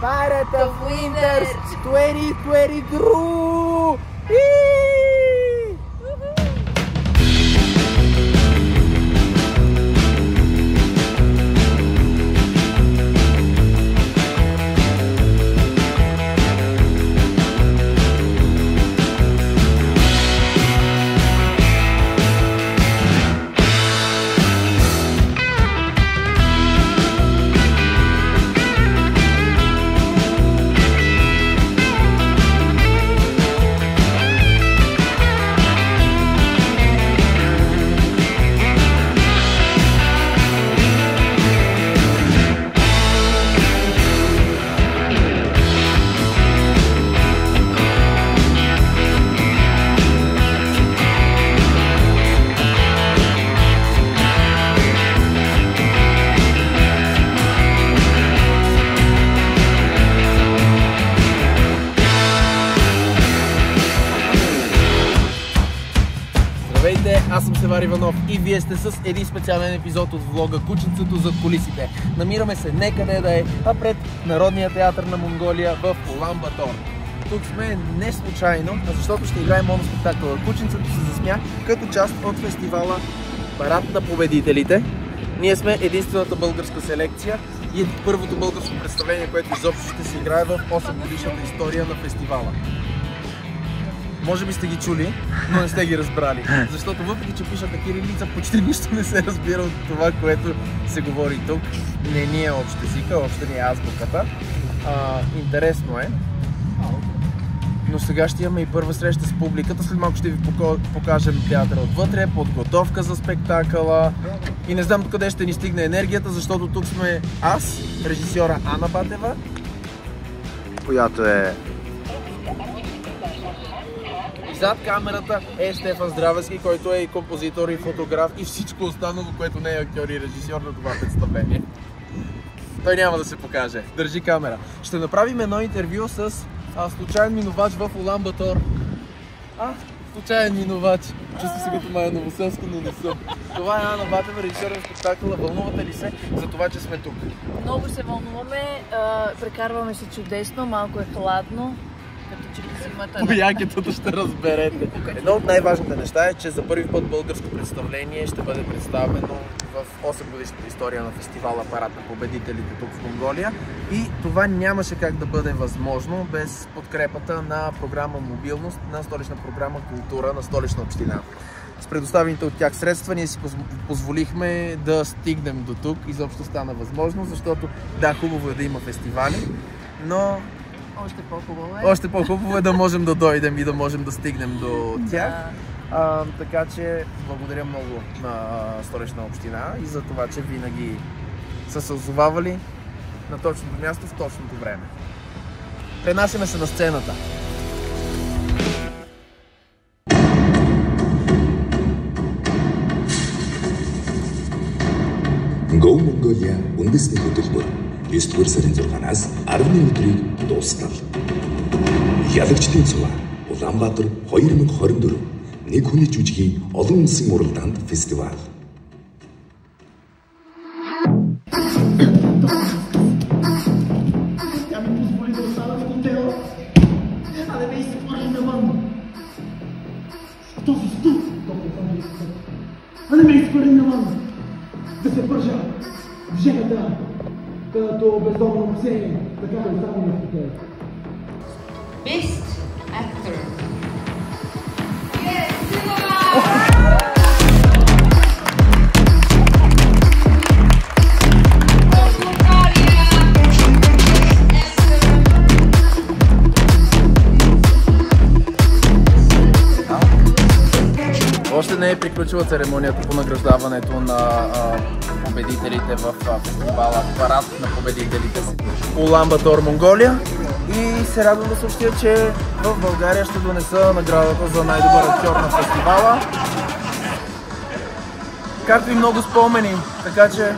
Pirate of Winters 2022! Здравейте, аз съм Севар Иванов и вие сте с един специален епизод от влога Кученцето зад кулисите. Намираме се не къде да е, а пред Народния театър на Монголия в Улан Батор. Тук сме не случайно, а защото ще играем моноспектакъла Кученцето се засмя като част от фестивала Парад на победителите. Ние сме единствената българска селекция и първото българско представление, което изобщо ще се играе в 8-годишната история на фестивала. Може би сте ги чули, но не сте ги разбрали. Защото въпреки, че пишат на кирилица, почти нищо не се разбира от това, което се говори тук. Не ни е общ езика, обща ни е азбуката. Интересно е. Но сега ще имаме и първа среща с публиката. След малко ще ви покажем театъра отвътре, подготовка за спектакъла. И не знам къде ще ни стигне енергията, защото тук сме аз, режисьора Ана Батева, която е... Зад камерата е Стефан Здравески, който е и композитор, и фотограф, и всичко останало, което не е актьор и режисьор на това представление. Той няма да се покаже. Държи камера. Ще направим едно интервю с случайен минувач в Улан Батор. Случайен минувач. Чувствам се като Майя Новоселска, но не съм. Това е Ана Батева, режисьор на спектакъла. Вълнувате ли се за това, че сме тук? Много се вълнуваме. Прекарваме се чудесно, малко е хладно. По якетата ще разберете. Едно от най-важните неща е, че за първи път българско представление ще бъде представено в 8-годишната история на фестивала Парад на победителите тук в Монголия. И това нямаше как да бъде възможно без подкрепата на програма Мобилност, на Столична програма Култура на Столична община. С предоставените от тях средства ние си позволихме да стигнем до тук. Изобщо стана възможно, защото да, хубаво е да има фестивали, но още по-хубаво е да можем да дойдем и да можем да стигнем до тях. Така че благодаря много на Столична община и за това, че винаги са се озовавали на точното място в точното време. Пренасяме се на сцената. Go Mongolia үндэсний хөтөлбөр 9-р сарын 6-наас 10-ны өдрийг дуустал. Ялагчдын цуваа Улаанбаатар 2024 нэг хүний жүжигийн олон улсын уралдаанд фестивал. Best actor. Още не е приключила церемонията по награждаването на победителите в фестивала Парад на победителите в Улан Батор, Монголия. И се радвам да съобщя, че в България ще донеса наградата за най-добър актьор на фестивала. Както и много спомени, така че